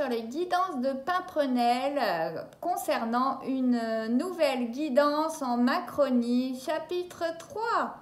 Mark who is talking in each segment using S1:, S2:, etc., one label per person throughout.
S1: sur les guidances de Pimprenel concernant une nouvelle guidance en Macronie, chapitre 3.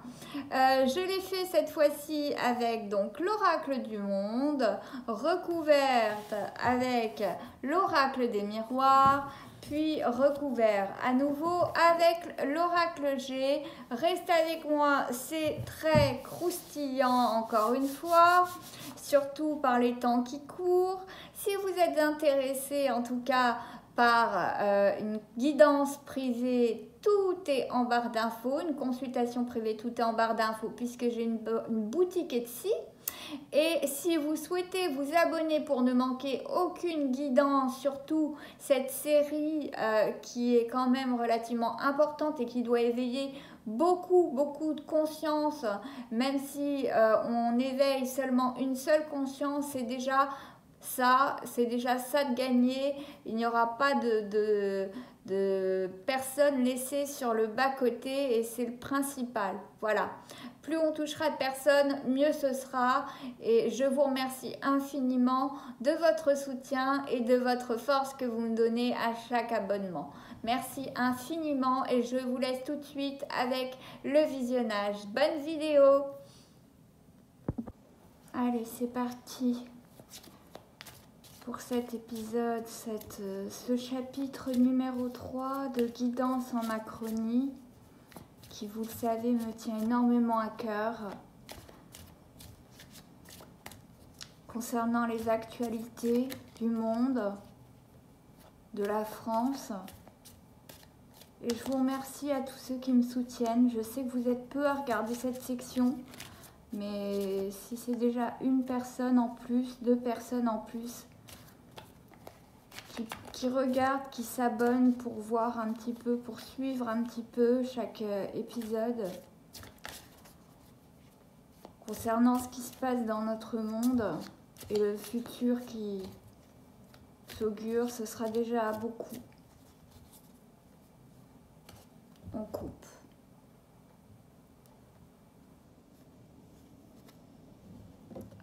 S1: Je l'ai fait cette fois-ci avec donc l'oracle du monde, recouverte avec l'oracle des miroirs, puis recouvert à nouveau avec l'oracle G. Reste avec moi, c'est très croustillant encore une fois, surtout par les temps qui courent. Si vous êtes intéressé en tout cas par une guidance privée, tout est en barre d'infos, une consultation privée, tout est en barre d'infos puisque j'ai une boutique Etsy. Et si vous souhaitez vous abonner pour ne manquer aucune guidance, surtout cette série qui est quand même relativement importante et qui doit éveiller beaucoup de conscience, même si on éveille seulement une seule conscience, c'est déjà ça de gagner. Il n'y aura pas de personnes laissées sur le bas-côté et c'est le principal. Voilà. Plus on touchera de personnes, mieux ce sera. Et je vous remercie infiniment de votre soutien et de votre force que vous me donnez à chaque abonnement. Merci infiniment et je vous laisse tout de suite avec le visionnage. Bonne vidéo! Allez, c'est parti pour cet épisode, ce chapitre numéro 3 de Guidance en Macronie, qui, vous le savez, me tient énormément à cœur, concernant les actualités du monde, de la France. Et je vous remercie à tous ceux qui me soutiennent. Je sais que vous êtes peu à regarder cette section, mais si c'est déjà une personne en plus, 2 personnes en plus, qui regardent, qui s'abonnent pour voir un petit peu, pour suivre un petit peu chaque épisode concernant ce qui se passe dans notre monde et le futur qui s'augure, ce sera déjà beaucoup. On coupe.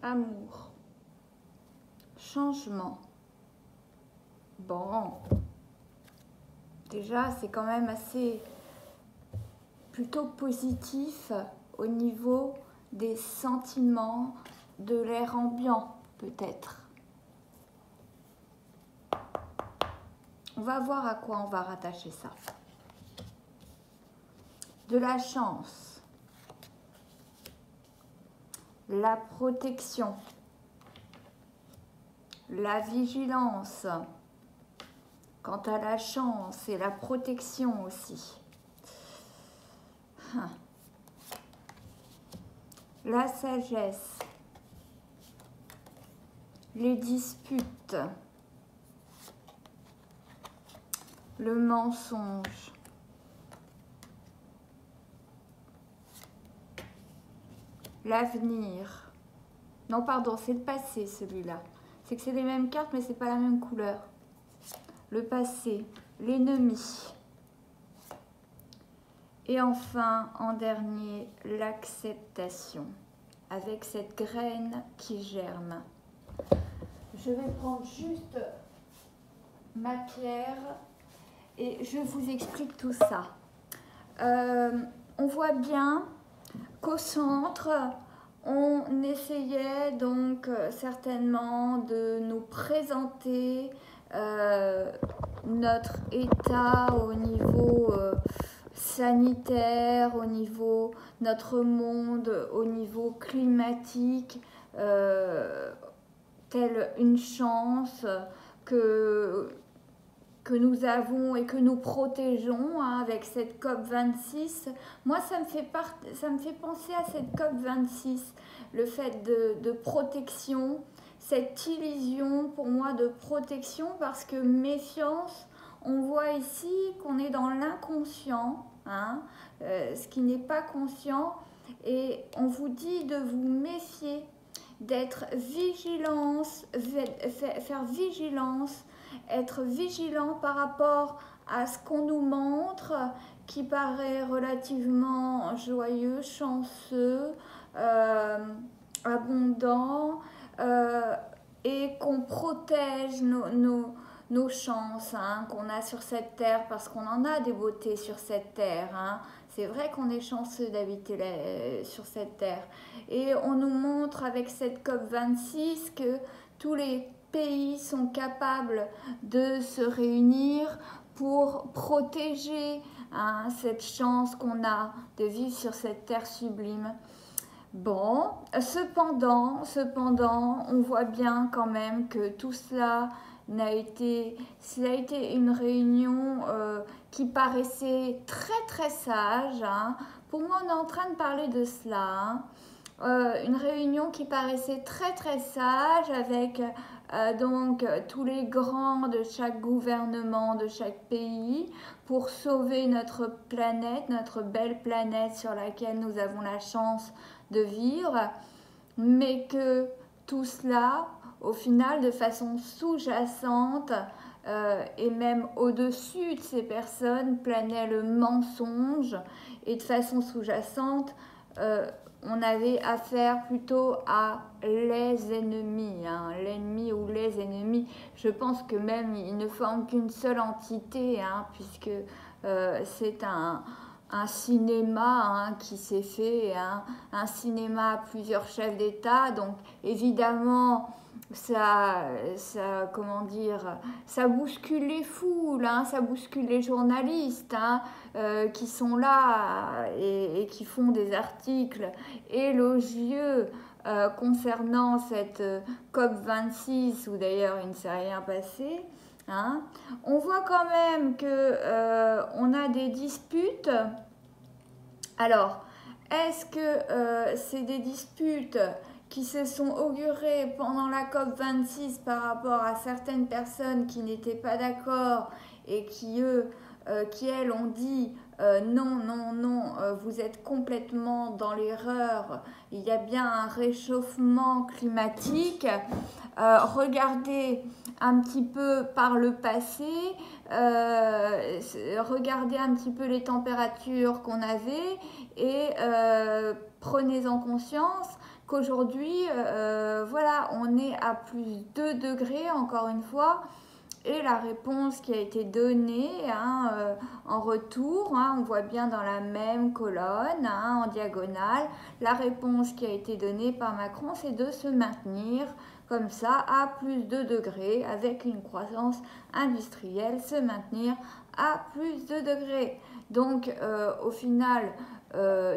S1: Amour. Changement. Bon. Déjà, c'est quand même assez plutôt positif au niveau des sentiments, de l'air ambiant, peut-être. On va voir à quoi on va rattacher ça. De la chance, la protection, la vigilance. Quant à la chance et la protection aussi. La sagesse, les disputes, le mensonge, l'avenir. Non, pardon, c'est le passé celui-là. C'est que c'est les mêmes cartes, mais c'est pas la même couleur. Le passé, l'ennemi. Et enfin, en dernier, l'acceptation, avec cette graine qui germe. Je vais prendre juste ma pierre et je vous explique tout ça. On voit bien qu'au centre, on essayait donc certainement de nous présenter notre état au niveau sanitaire, au niveau notre monde, au niveau climatique, telle une chance que nous avons et que nous protégeons avec cette COP26. Moi, ça me fait penser à cette COP26, le fait de protection, cette illusion pour moi de protection, parce que méfiance, on voit ici qu'on est dans l'inconscient, ce qui n'est pas conscient, et on vous dit de vous méfier, d'être vigilance, faire vigilance, être vigilant par rapport à ce qu'on nous montre, qui paraît relativement joyeux, chanceux, abondant, et qu'on protège nos chances hein, qu'on a sur cette terre, parce qu'on en a des beautés sur cette terre. Hein. C'est vrai qu'on est chanceux d'habiter sur cette terre. Et on nous montre avec cette COP26 que tous les pays sont capables de se réunir pour protéger hein, cette chance qu'on a de vivre sur cette terre sublime. Bon, cependant, on voit bien quand même que tout cela a été une réunion qui paraissait très sage. Hein. Pour moi, on est en train de parler de cela. Hein. Une réunion qui paraissait très sage avec donc tous les grands de chaque gouvernement, de chaque pays, pour sauver notre planète, notre belle planète sur laquelle nous avons la chance de vivre, mais que tout cela, au final, de façon sous-jacente et même au-dessus de ces personnes, planait le mensonge, et de façon sous-jacente, on avait affaire plutôt à les ennemis, hein, l'ennemi ou les ennemis. Je pense que même ils ne forment qu'une seule entité, hein, puisque c'est un cinéma hein, qui s'est fait, hein, un cinéma à plusieurs chefs d'État, donc évidemment ça comment dire, ça bouscule les foules, hein, ça bouscule les journalistes hein, qui sont là et qui font des articles élogieux concernant cette COP26 où d'ailleurs il ne s'est rien passé. Hein. On voit quand même que on a des disputes. Alors, est-ce que c'est des disputes qui se sont augurées pendant la COP26 par rapport à certaines personnes qui n'étaient pas d'accord et qui elles ont dit non, vous êtes complètement dans l'erreur, il y a bien un réchauffement climatique. Regardez un petit peu par le passé, regardez un petit peu les températures qu'on avait et prenez-en conscience qu'aujourd'hui, voilà, on est à plus 2 degrés encore une fois. Et la réponse qui a été donnée hein, en retour, hein, on voit bien dans la même colonne, hein, en diagonale, la réponse qui a été donnée par Macron, c'est de se maintenir comme ça à plus 2 degrés avec une croissance industrielle, se maintenir à plus 2 degrés. Donc au final,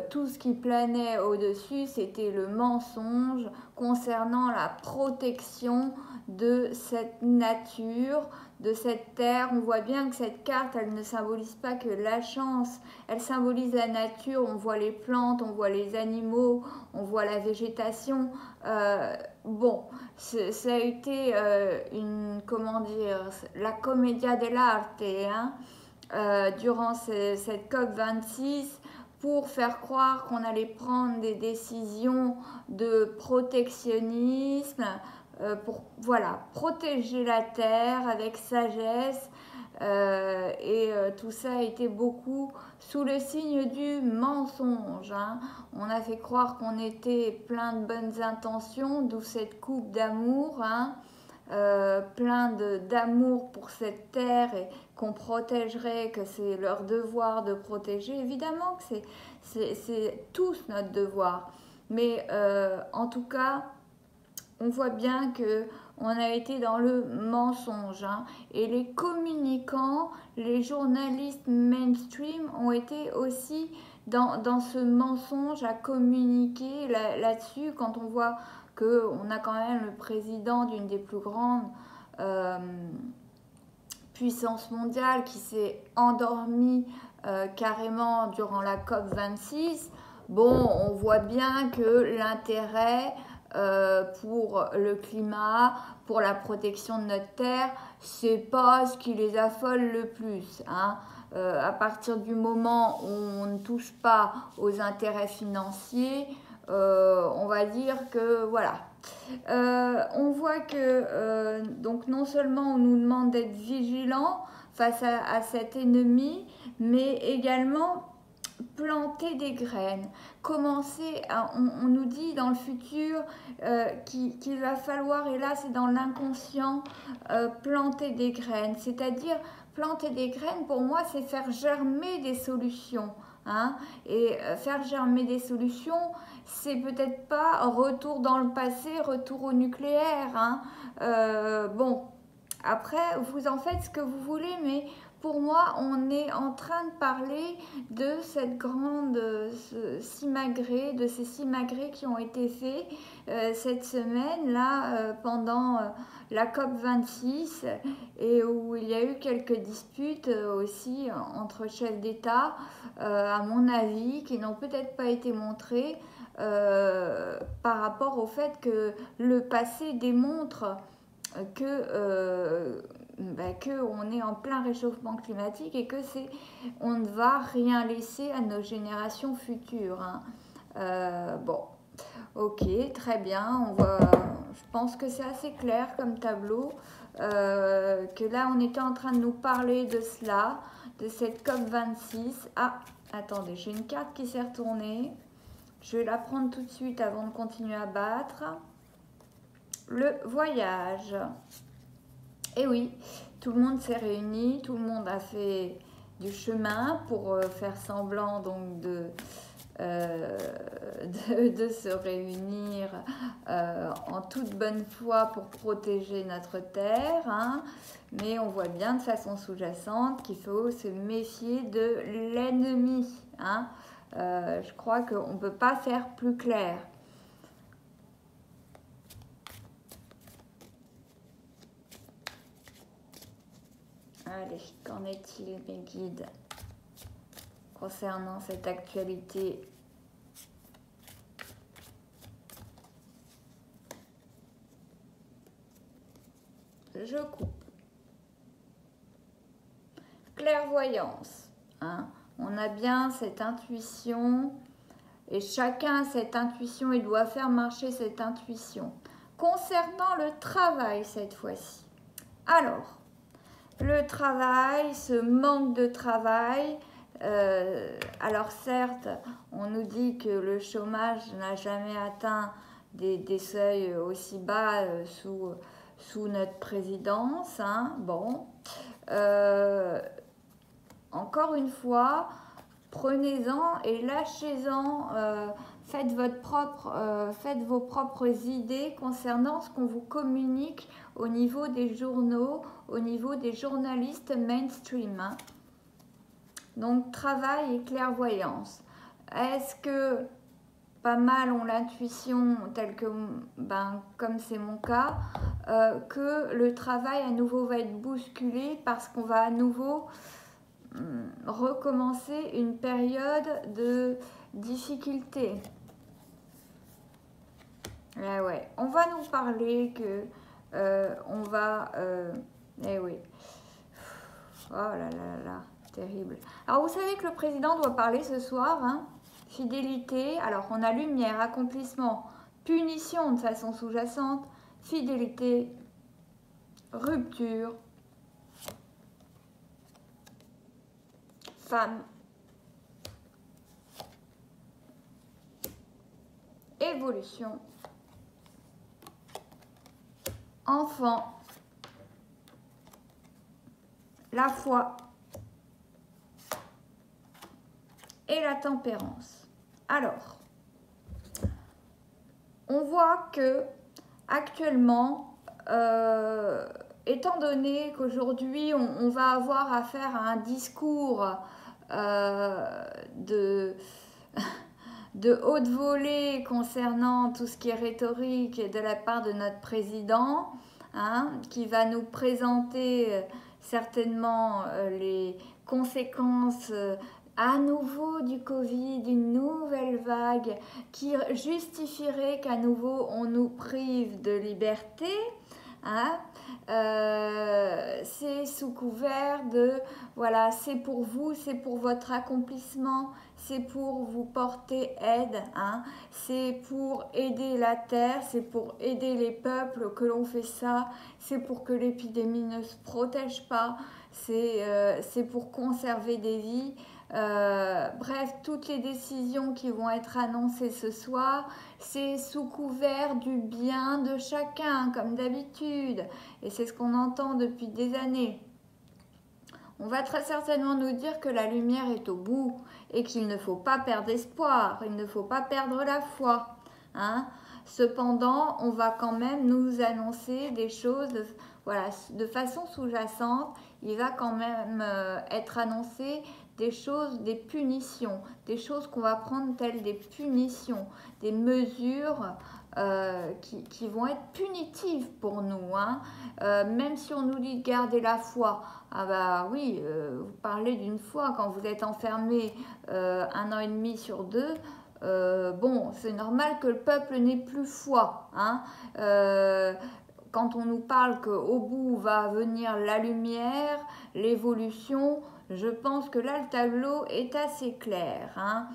S1: tout ce qui planait au-dessus, c'était le mensonge concernant la protection de cette nature, de cette terre. On voit bien que cette carte, elle ne symbolise pas que la chance, elle symbolise la nature. On voit les plantes, on voit les animaux, on voit la végétation. Bon, ça a été comment dire, la commedia dell'arte, hein, durant cette COP26, pour faire croire qu'on allait prendre des décisions de protectionnisme, pour voilà, protéger la terre avec sagesse. Tout ça a été beaucoup sous le signe du mensonge. Hein. On a fait croire qu'on était plein de bonnes intentions, d'où cette coupe d'amour, hein, plein d'amour pour cette terre et qu'on protégerait, que c'est leur devoir de protéger. Évidemment que c'est tous notre devoir. Mais en tout cas, on voit bien qu'on a été dans le mensonge. Hein, et les communicants, les journalistes mainstream ont été aussi dans ce mensonge à communiquer là-dessus. Quand on voit qu'on a quand même le président d'une des plus grandes puissances mondiales qui s'est endormi carrément durant la COP26, bon, on voit bien que l'intérêt pour le climat, pour la protection de notre terre, c'est pas ce qui les affole le plus. Hein. À partir du moment où on ne touche pas aux intérêts financiers, on va dire que voilà. On voit que donc non seulement on nous demande d'être vigilants face à cet ennemi, mais également planter des graines, commencer on nous dit dans le futur qu'il va falloir, et là c'est dans l'inconscient, planter des graines, c'est-à-dire planter des graines pour moi c'est faire germer des solutions. Hein, et faire germer des solutions, c'est peut-être pas retour dans le passé, retour au nucléaire. Hein. Bon, après, vous en faites ce que vous voulez, mais pour moi, on est en train de parler de cette grande simagrée, de ces simagrées qui ont été faits cette semaine-là pendant la COP26 et où il y a eu quelques disputes aussi entre chefs d'État, à mon avis, qui n'ont peut-être pas été montrées par rapport au fait que le passé démontre que on est en plein réchauffement climatique et que on ne va rien laisser à nos générations futures. Hein. Bon, ok, très bien. Je pense que c'est assez clair comme tableau. Que là, on était en train de nous parler de cela, de cette COP26. Ah, attendez, j'ai une carte qui s'est retournée. Je vais la prendre tout de suite avant de continuer à battre. Le voyage. Et oui, tout le monde s'est réuni, tout le monde a fait du chemin pour faire semblant donc de se réunir en toute bonne foi pour protéger notre terre. Hein. Mais on voit bien de façon sous-jacente qu'il faut se méfier de l'ennemi. Hein. Je crois qu'on ne peut pas faire plus clair. Allez, qu'en est-il, mes guides, concernant cette actualité? Je coupe. Clairvoyance. Hein? On a bien cette intuition et chacun a cette intuition, il doit faire marcher cette intuition. Concernant le travail cette fois-ci. Alors, le travail, ce manque de travail, alors certes, on nous dit que le chômage n'a jamais atteint des seuils aussi bas sous notre présidence. Hein, bon, encore une fois, prenez-en et lâchez-en, faites vos propres idées concernant ce qu'on vous communique au niveau des journaux, au niveau des journalistes mainstream. Hein. Donc, travail et clairvoyance. Est-ce que pas mal ont l'intuition, telle que, comme c'est mon cas, que le travail à nouveau va être bousculé parce qu'on va à nouveau recommencer une période de difficulté. Ouais. On va nous parler que on va... oui. Oh là là, terrible. Alors vous savez que le président doit parler ce soir, hein, fidélité, alors on a lumière, accomplissement, punition de façon sous-jacente, fidélité, rupture, femme, évolution, enfant, la foi et la tempérance. Alors, on voit que actuellement, étant donné qu'aujourd'hui on va avoir affaire à un discours de haute volée concernant tout ce qui est rhétorique de la part de notre président, hein, qui va nous présenter certainement les conséquences à nouveau du Covid, une nouvelle vague qui justifierait qu'à nouveau on nous prive de liberté. Hein, c'est sous couvert de voilà, c'est pour vous, c'est pour votre accomplissement, c'est pour vous porter aide, hein, c'est pour aider la terre, c'est pour aider les peuples que l'on fait ça, c'est pour que l'épidémie ne se protège pas, c'est pour conserver des vies. Bref, toutes les décisions qui vont être annoncées ce soir, c'est sous couvert du bien de chacun, comme d'habitude. Et c'est ce qu'on entend depuis des années. On va très certainement nous dire que la lumière est au bout et qu'il ne faut pas perdre espoir, il ne faut pas perdre la foi. Hein. Cependant, on va quand même nous annoncer des choses voilà, de façon sous-jacente. Il va quand même être annoncé des choses, des punitions, des choses qu'on va prendre telles des punitions, des mesures qui vont être punitives pour nous. Hein. Même si on nous dit de garder la foi, ah bah oui, vous parlez d'une foi quand vous êtes enfermé 1 an et demi sur 2. Bon, c'est normal que le peuple n'ait plus foi. Hein. Quand on nous parle qu'au bout va venir la lumière, l'évolution, je pense que là le tableau est assez clair. Hein.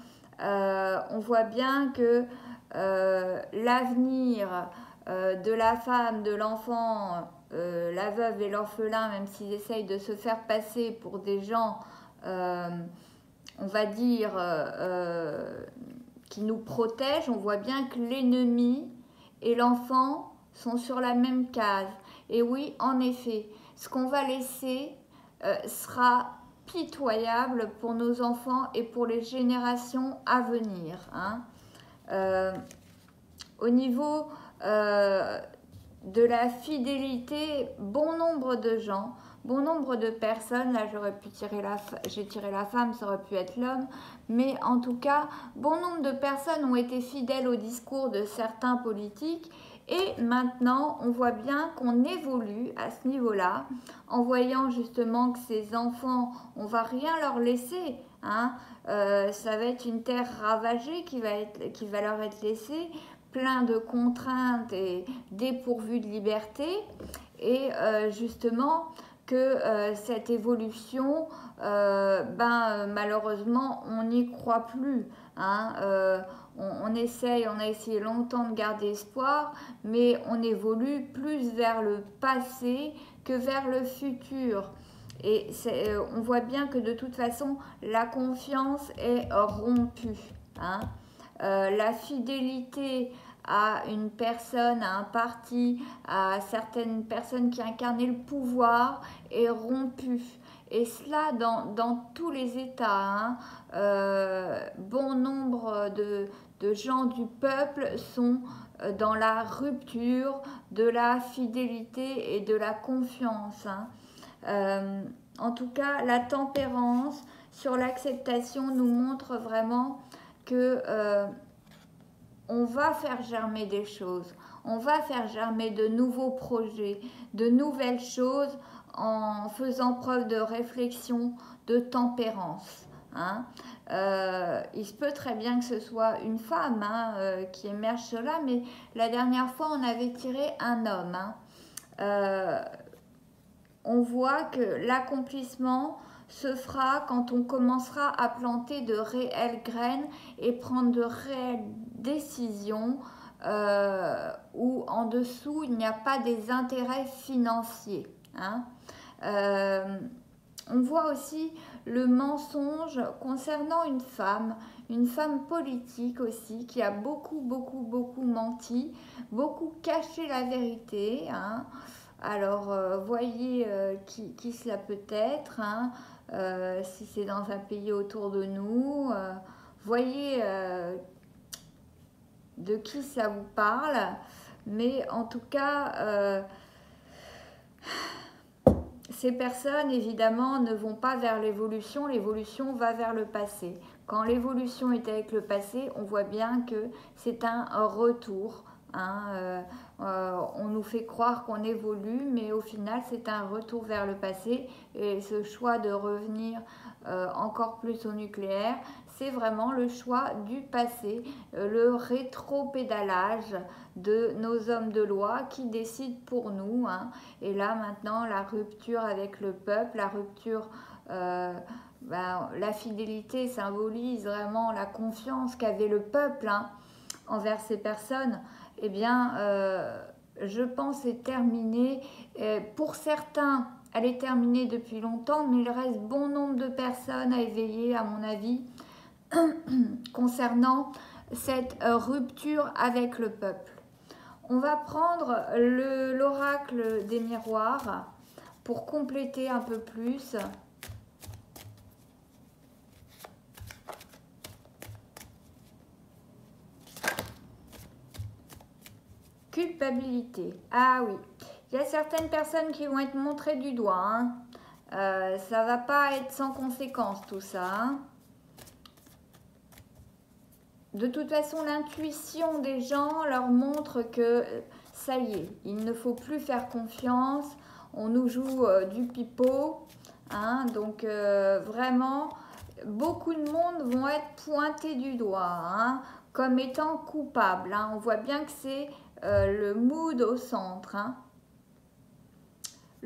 S1: On voit bien que l'avenir de la femme, de l'enfant, la veuve et l'orphelin, même s'ils essayent de se faire passer pour des gens, on va dire, qui nous protègent, on voit bien que l'ennemi et l'enfant sont sur la même case. Et oui, en effet, ce qu'on va laisser sera pitoyable pour nos enfants et pour les générations à venir. Hein. Au niveau de la fidélité, bon nombre de gens, bon nombre de personnes, là j'ai tiré la femme, ça aurait pu être l'homme, mais en tout cas, bon nombre de personnes ont été fidèles au discours de certains politiques. Et maintenant, on voit bien qu'on évolue à ce niveau-là, en voyant justement que ces enfants, on va rien leur laisser. Hein. Ça va être une terre ravagée qui va leur être laissée, plein de contraintes et dépourvue de liberté. Et justement, que cette évolution, malheureusement, on n'y croit plus. Hein. On a essayé longtemps de garder espoir, mais on évolue plus vers le passé que vers le futur. Et on voit bien que de toute façon, la confiance est rompue. Hein. La fidélité à une personne, à un parti, à certaines personnes qui incarnaient le pouvoir est rompue. Et cela dans tous les États. Hein. Bon nombre de gens du peuple sont dans la rupture de la fidélité et de la confiance. Hein. En tout cas, la tempérance sur l'acceptation nous montre vraiment que on va faire germer des choses, on va faire germer de nouveaux projets, de nouvelles choses en faisant preuve de réflexion, de tempérance. Hein. Il se peut très bien que ce soit une femme qui émerge cela, mais la dernière fois on avait tiré un homme. Hein. On voit que l'accomplissement se fera quand on commencera à planter de réelles graines et prendre de réelles décisions où en dessous il n'y a pas des intérêts financiers. Hein. On voit aussi le mensonge concernant une femme politique aussi, qui a beaucoup menti, beaucoup caché la vérité. Hein. Alors, voyez qui cela peut être, hein, si c'est dans un pays autour de nous. Voyez de qui ça vous parle. Mais en tout cas, ces personnes, évidemment, ne vont pas vers l'évolution. L'évolution va vers le passé. Quand l'évolution est avec le passé, on voit bien que c'est un retour. Hein, on nous fait croire qu'on évolue, mais au final, c'est un retour vers le passé. Et ce choix de revenir encore plus au nucléaire, c'est vraiment le choix du passé, le rétropédalage de nos hommes de loi qui décident pour nous. Hein. Et là, maintenant, la rupture avec le peuple, la rupture... la fidélité symbolise vraiment la confiance qu'avait le peuple envers ces personnes. Eh bien, je pense est terminé. Pour certains, elle est terminée depuis longtemps, mais il reste bon nombre de personnes à éveiller, à mon avis, concernant cette rupture avec le peuple. On va prendre l'oracle des miroirs pour compléter un peu plus. Culpabilité. Ah oui, il y a certaines personnes qui vont être montrées du doigt. Hein. Ça va pas être sans conséquence tout ça. Hein. De toute façon, l'intuition des gens leur montre que ça y est, il ne faut plus faire confiance. On nous joue du pipeau. Hein, donc vraiment, beaucoup de monde vont être pointés du doigt hein, comme étant coupables. Hein. On voit bien que c'est le mood au centre. Hein.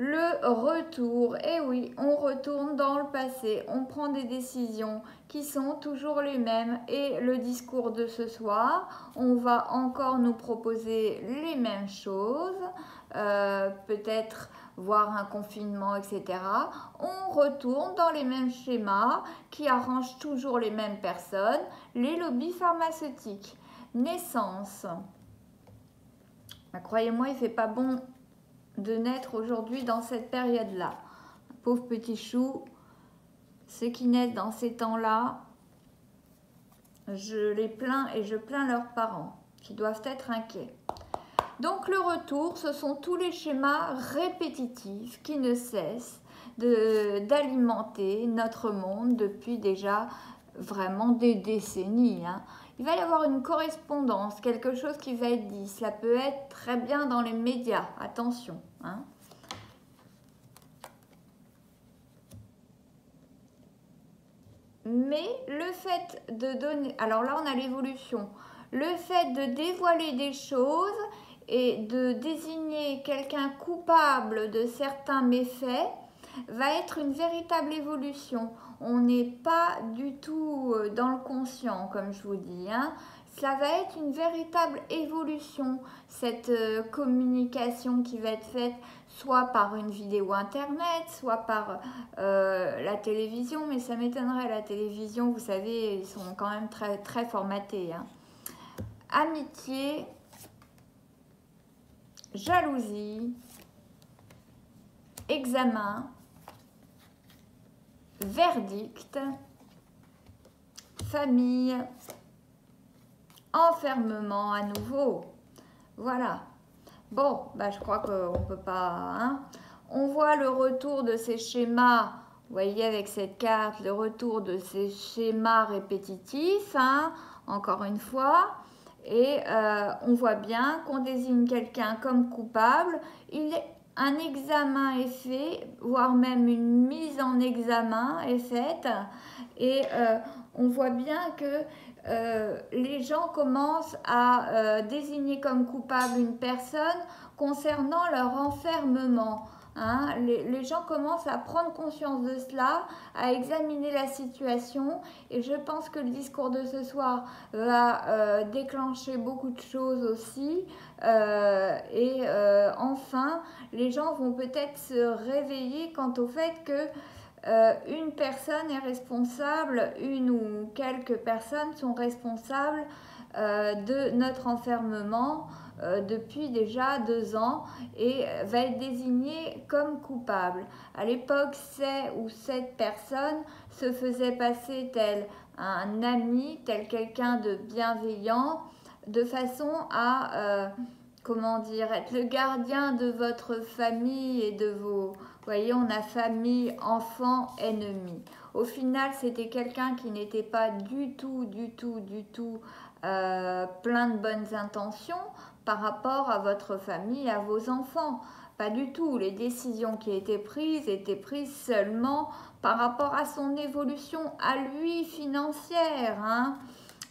S1: Le retour, et oui, on retourne dans le passé, on prend des décisions qui sont toujours les mêmes. Et le discours de ce soir, on va encore nous proposer les mêmes choses, peut-être voir un confinement, etc. On retourne dans les mêmes schémas qui arrangent toujours les mêmes personnes, les lobbies pharmaceutiques. Naissance. Croyez-moi, il ne fait pas bon de naître aujourd'hui dans cette période-là. Pauvres petits choux, ceux qui naissent dans ces temps-là, je les plains et je plains leurs parents qui doivent être inquiets. Donc le retour, ce sont tous les schémas répétitifs qui ne cessent d'alimenter notre monde depuis déjà vraiment des décennies. Hein. Il va y avoir une correspondance, quelque chose qui va être dit. Cela peut être très bien dans les médias, attention. Hein. Mais le fait de donner... Alors là, on a l'évolution. Le fait de dévoiler des choses et de désigner quelqu'un coupable de certains méfaits va être une véritable évolution. On n'est pas du tout dans le conscient, comme je vous dis. Hein. Ça va être une véritable évolution, cette communication qui va être faite soit par une vidéo internet, soit par la télévision, mais ça m'étonnerait, la télévision, vous savez, ils sont quand même très, très formatés. Hein. Amitié, jalousie, examen, verdict, famille, enfermement à nouveau. Voilà. Bon, bah, je crois qu'on ne peut pas... Hein. On voit le retour de ces schémas, vous voyez avec cette carte, le retour de ces schémas répétitifs, hein, encore une fois. Et on voit bien qu'on désigne quelqu'un comme coupable. Un examen est fait, voire même une mise en examen est faite. Et on voit bien que les gens commencent à désigner comme coupable une personne concernant leur enfermement. Hein. Les gens commencent à prendre conscience de cela, à examiner la situation et je pense que le discours de ce soir va déclencher beaucoup de choses aussi enfin les gens vont peut-être se réveiller quant au fait que une personne est responsable, une ou quelques personnes sont responsables de notre enfermement depuis déjà 2 ans et va être désignée comme coupable. À l'époque, c'est où cette personne se faisait passer tel un ami, tel quelqu'un de bienveillant, de façon à, comment dire, être le gardien de votre famille et de vos... Vous voyez, on a famille, enfants, ennemis. Au final, c'était quelqu'un qui n'était pas du tout plein de bonnes intentions par rapport à votre famille, à vos enfants. Pas du tout. Les décisions qui étaient prises seulement par rapport à son évolution à lui financière. Hein.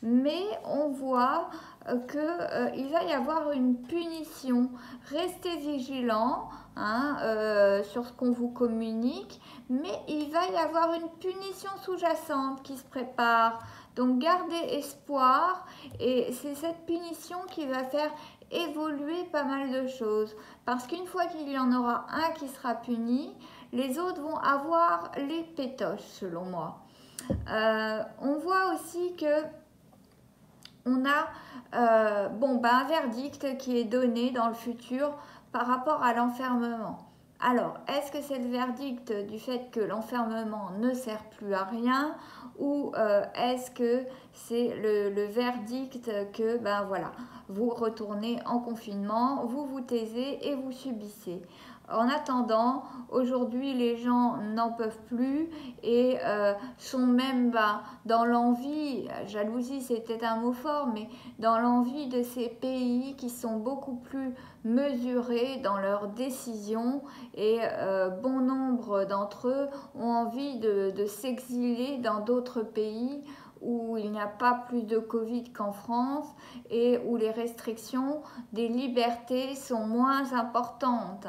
S1: Mais on voit qu'il va y avoir une punition. Restez vigilants hein, sur ce qu'on vous communique, mais il va y avoir une punition sous-jacente qui se prépare. Donc gardez espoir et c'est cette punition qui va faire évoluer pas mal de choses. Parce qu'une fois qu'il y en aura un qui sera puni, les autres vont avoir les pétoches, selon moi. On voit aussi que on a un verdict qui est donné dans le futur par rapport à l'enfermement. Alors, est-ce que c'est le verdict du fait que l'enfermement ne sert plus à rien ou est-ce que c'est le verdict que, vous retournez en confinement, vous vous taisez et vous subissez? En attendant, aujourd'hui, les gens n'en peuvent plus et sont même dans l'envie, jalousie c'est peut-être un mot fort, mais dans l'envie de ces pays qui sont beaucoup plus mesurés dans leurs décisions et bon nombre d'entre eux ont envie de s'exiler dans d'autres pays où il n'y a pas plus de Covid qu'en France et où les restrictions des libertés sont moins importantes.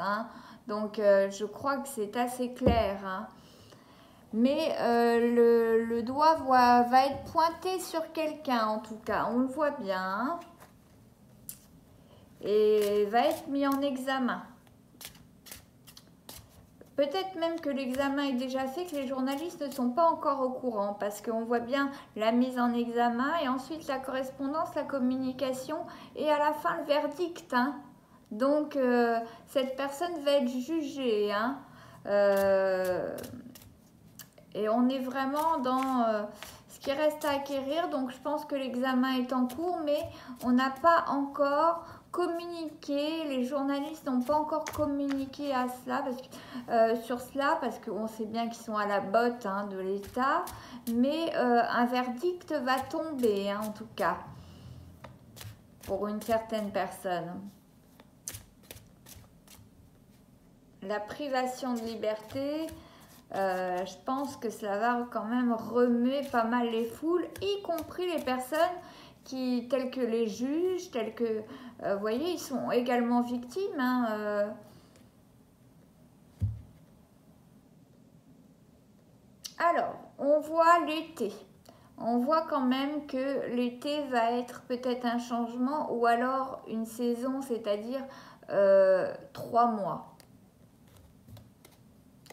S1: Donc je crois que c'est assez clair. Mais le doigt va être pointé sur quelqu'un en tout cas, on le voit bien. Et va être mis en examen. Peut-être même que l'examen est déjà fait, que les journalistes ne sont pas encore au courant, parce qu'on voit bien la mise en examen et ensuite la correspondance, la communication et à la fin le verdict. Donc cette personne va être jugée. Et on est vraiment dans ce qui reste à acquérir. Donc je pense que l'examen est en cours, mais on n'a pas encore communiqué, les journalistes n'ont pas encore communiqué à cela, sur cela, parce qu'on sait bien qu'ils sont à la botte de l'État, mais un verdict va tomber, en tout cas, pour une certaine personne. La privation de liberté, je pense que cela va quand même remuer pas mal les foules, y compris les personnes tels que les juges, tels que, vous voyez, ils sont également victimes. Alors, on voit l'été. On voit quand même que l'été va être peut-être un changement ou alors une saison, c'est-à-dire 3 mois.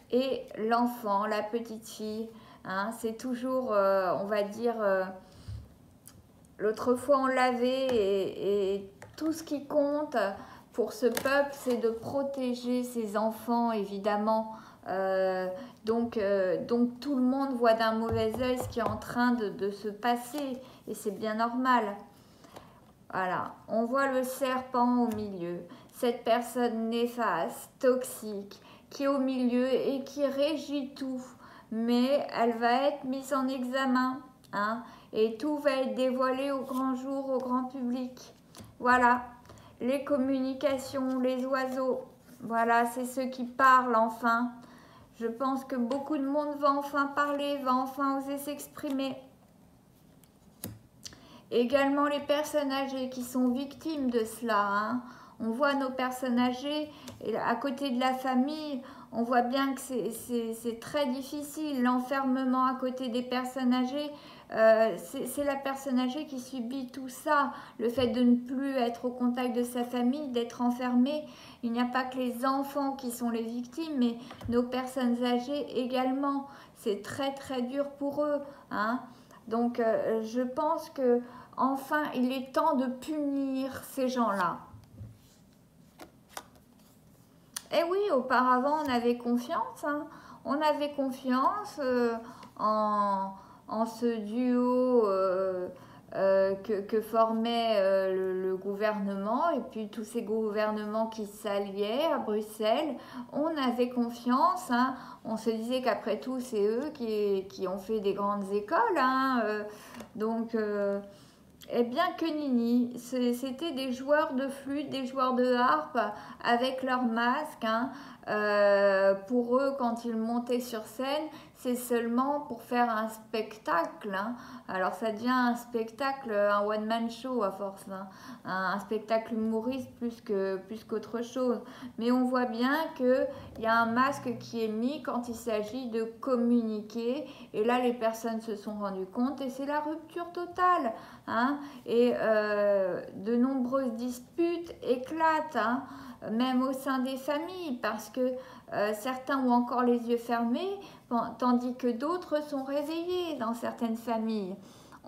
S1: Et l'enfant, la petite fille, c'est toujours, on va dire... L'autre fois, on l'avait et tout ce qui compte pour ce peuple, c'est de protéger ses enfants, évidemment. Donc tout le monde voit d'un mauvais œil ce qui est en train de se passer et c'est bien normal. Voilà, on voit le serpent au milieu, cette personne néfaste, toxique, qui est au milieu et qui régit tout. Mais elle va être mise en examen, et tout va être dévoilé au grand jour, au grand public. Voilà, les communications, les oiseaux, voilà, c'est ceux qui parlent enfin. Je pense que beaucoup de monde va enfin parler, va enfin oser s'exprimer. Également les personnes âgées qui sont victimes de cela. On voit nos personnes âgées, et à côté de la famille, on voit bien que c'est très difficile. L'enfermement à côté des personnes âgées, c'est la personne âgée qui subit tout ça. Le fait de ne plus être au contact de sa famille, d'être enfermé. Il n'y a pas que les enfants qui sont les victimes, mais nos personnes âgées également. C'est très très dur pour eux. Donc je pense que enfin il est temps de punir ces gens-là. Et oui, auparavant on avait confiance, on avait confiance en ce duo que formait le gouvernement et puis tous ces gouvernements qui s'alliaient à Bruxelles. On avait confiance, on se disait qu'après tout c'est eux qui ont fait des grandes écoles, donc et bien que nini, c'était des joueurs de flûte, des joueurs de harpe avec leur masque. Pour eux, quand ils montaient sur scène, c'est seulement pour faire un spectacle. Alors ça devient un spectacle, un one-man show à force. Un spectacle humoriste plus qu'autre chose. Mais on voit bien qu'il y a un masque qui est mis quand il s'agit de communiquer. Et là, les personnes se sont rendues compte et c'est la rupture totale. Et de nombreuses disputes éclatent. même au sein des familles, parce que certains ont encore les yeux fermés, tandis que d'autres sont réveillés dans certaines familles.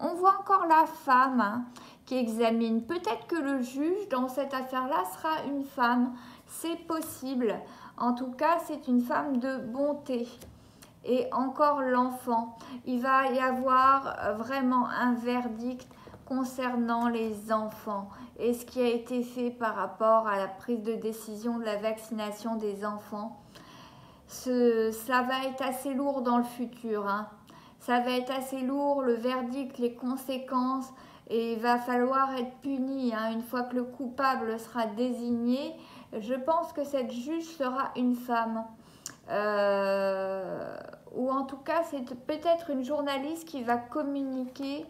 S1: On voit encore la femme hein, qui examine. Peut-être que le juge dans cette affaire-là sera une femme. C'est possible. En tout cas, c'est une femme de bonté. Et encore l'enfant. Il va y avoir vraiment un verdict concernant les enfants et ce qui a été fait par rapport à la prise de décision de la vaccination des enfants. Ça va être assez lourd dans le futur. Hein. Ça va être assez lourd, le verdict, les conséquences, et il va falloir être puni. Hein. Une fois que le coupable sera désigné, je pense que cette juge sera une femme. Ou en tout cas, c'est peut-être une journaliste qui va communiquer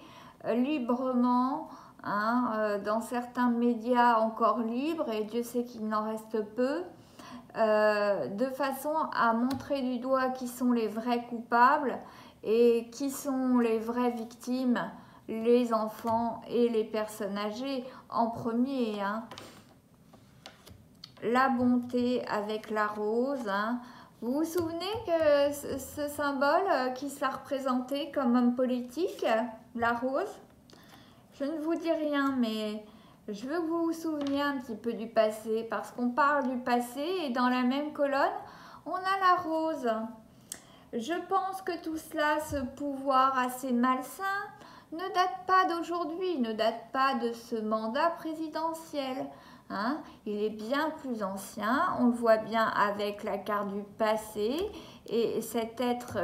S1: librement hein, dans certains médias encore libres, et Dieu sait qu'il n'en reste peu, de façon à montrer du doigt qui sont les vrais coupables et qui sont les vraies victimes, les enfants et les personnes âgées en premier. Hein. La bonté avec la rose. Hein. Vous vous souvenez que ce symbole qui sera représenté comme homme politique, la rose? Je ne vous dis rien, mais je veux que vous vous souveniez un petit peu du passé, parce qu'on parle du passé et dans la même colonne, on a la rose. Je pense que tout cela, ce pouvoir assez malsain, ne date pas d'aujourd'hui, ne date pas de ce mandat présidentiel. Hein, il est bien plus ancien, on le voit bien avec la carte du passé et cet être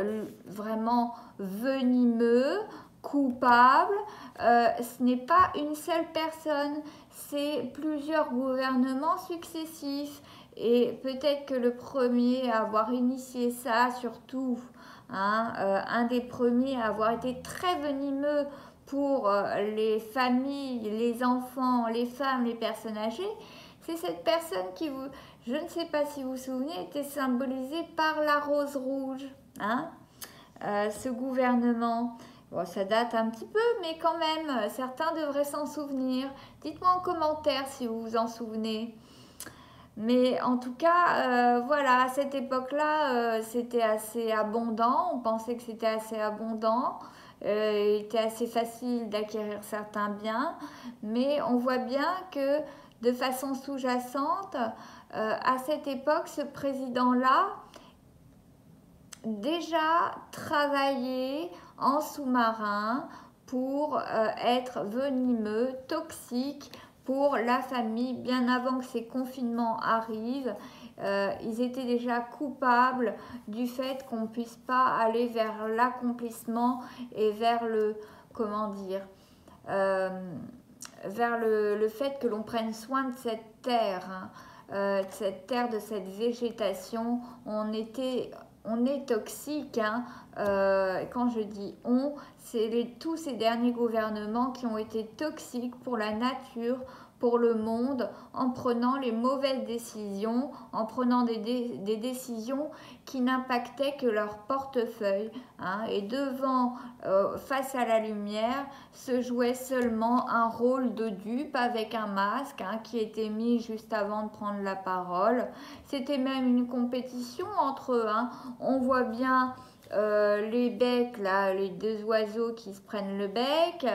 S1: vraiment venimeux, coupable, ce n'est pas une seule personne, c'est plusieurs gouvernements successifs et peut-être que le premier à avoir initié ça surtout, hein, un des premiers à avoir été très venimeux pour les familles, les enfants, les femmes, les personnes âgées, c'est cette personne qui, je ne sais pas si vous vous souvenez, était symbolisée par la rose rouge. Hein, ce gouvernement, bon, ça date un petit peu, mais quand même, certains devraient s'en souvenir. Dites-moi en commentaire si vous vous en souvenez. Mais en tout cas, voilà, à cette époque-là, c'était assez abondant. On pensait que c'était assez abondant. Il était assez facile d'acquérir certains biens. Mais on voit bien que de façon sous-jacente, à cette époque, ce président-là déjà travaillait en sous-marin pour être venimeux, toxique, pour la famille, bien avant que ces confinements arrivent. Ils étaient déjà coupables du fait qu'on ne puisse pas aller vers l'accomplissement et vers le, comment dire, vers le fait que l'on prenne soin de cette terre, hein, de cette végétation. On est toxique, hein. Quand je dis on, c'est tous ces derniers gouvernements qui ont été toxiques pour la nature, pour le monde, en prenant les mauvaises décisions, en prenant des décisions qui n'impactaient que leur portefeuille. Hein, et face à la lumière, se jouait seulement un rôle de dupe avec un masque hein, qui était mis juste avant de prendre la parole. C'était même une compétition entre eux. Hein. On voit bien les becs, là, les deux oiseaux qui se prennent le bec,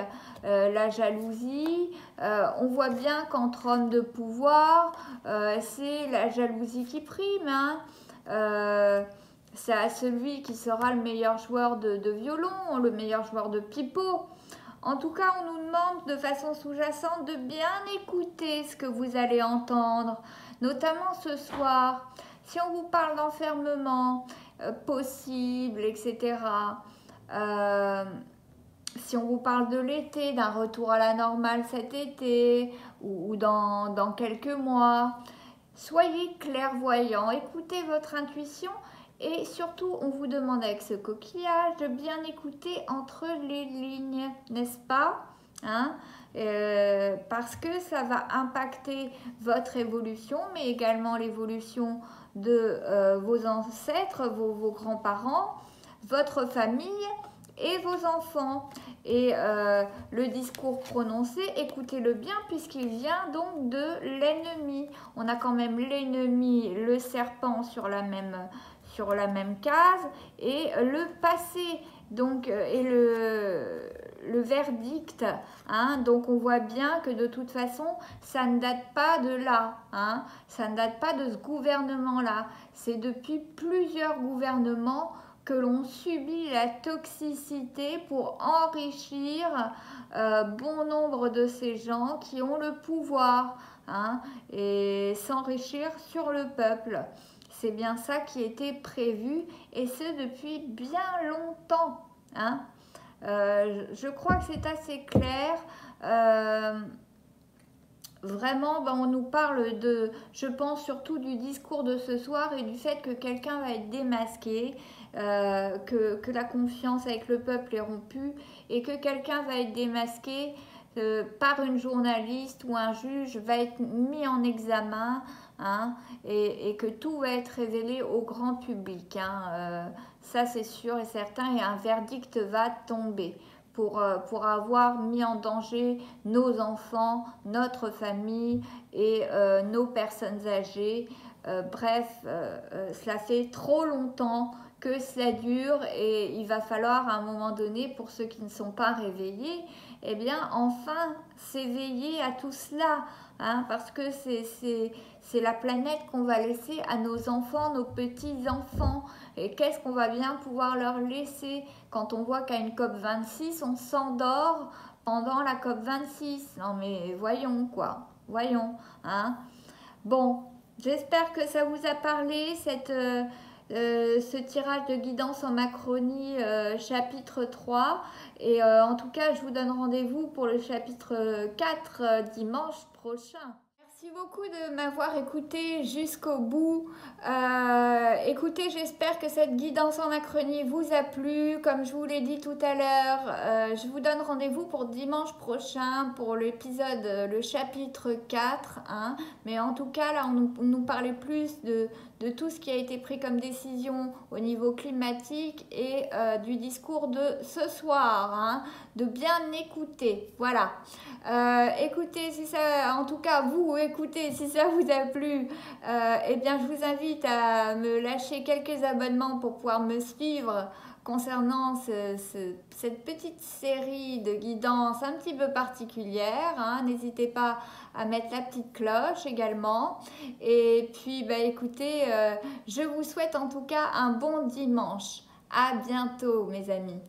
S1: la jalousie. On voit bien qu'entre hommes de pouvoir, c'est la jalousie qui prime. Hein. C'est à celui qui sera le meilleur joueur de violon, le meilleur joueur de pipeau. En tout cas, on nous demande de façon sous-jacente de bien écouter ce que vous allez entendre, notamment ce soir. Si on vous parle d'enfermement possible, etc., si on vous parle de l'été, d'un retour à la normale cet été ou dans quelques mois, soyez clairvoyants, écoutez votre intuition et surtout, on vous demande avec ce coquillage de bien écouter entre les lignes, n'est-ce pas? Hein, parce que ça va impacter votre évolution, mais également l'évolution de vos ancêtres, vos grands-parents, votre famille et vos enfants. Et le discours prononcé, écoutez-le bien puisqu'il vient donc de l'ennemi. On a quand même l'ennemi, le serpent sur la même case et le passé. Donc, et le verdict, hein, donc on voit bien que de toute façon, ça ne date pas de là, hein, ça ne date pas de ce gouvernement-là, c'est depuis plusieurs gouvernements que l'on subit la toxicité pour enrichir bon nombre de ces gens qui ont le pouvoir, hein, et s'enrichir sur le peuple. C'est bien ça qui était prévu et ce depuis bien longtemps, hein. Je crois que c'est assez clair. Vraiment, ben, on nous parle de, je pense surtout du discours de ce soir et du fait que quelqu'un va être démasqué, que la confiance avec le peuple est rompue et que quelqu'un va être démasqué par une journaliste ou un juge, va être mis en examen, hein, et que tout va être révélé au grand public, hein. Ça c'est sûr et certain, et un verdict va tomber pour avoir mis en danger nos enfants, notre famille et nos personnes âgées. Bref, cela fait trop longtemps que ça dure et il va falloir à un moment donné, pour ceux qui ne sont pas réveillés, eh bien enfin s'éveiller à tout cela, hein, parce que c'est la planète qu'on va laisser à nos enfants, nos petits-enfants. Et qu'est-ce qu'on va bien pouvoir leur laisser quand on voit qu'à une COP26, on s'endort pendant la COP26? Non mais voyons quoi, voyons, hein. Bon, j'espère que ça vous a parlé, ce tirage de guidance en Macronie chapitre 3. Et en tout cas, je vous donne rendez-vous pour le chapitre 4 dimanche prochain. Merci beaucoup de m'avoir écouté jusqu'au bout. Écoutez, j'espère que cette guidance en Macronie vous a plu. Comme je vous l'ai dit tout à l'heure, je vous donne rendez-vous pour dimanche prochain pour l'épisode, le chapitre 4. Hein. Mais en tout cas, là, on nous parlait plus de tout ce qui a été pris comme décision au niveau climatique et du discours de ce soir. Hein, de bien écouter. Voilà. Écoutez, si ça, en tout cas, vous écoutez, si ça vous a plu, eh bien, je vous invite à me lâcher quelques abonnements pour pouvoir me suivre concernant cette petite série de guidances un petit peu particulière. Hein. N'hésitez pas à mettre la petite cloche également. Et puis, bah, écoutez, je vous souhaite en tout cas un bon dimanche. À bientôt, mes amis.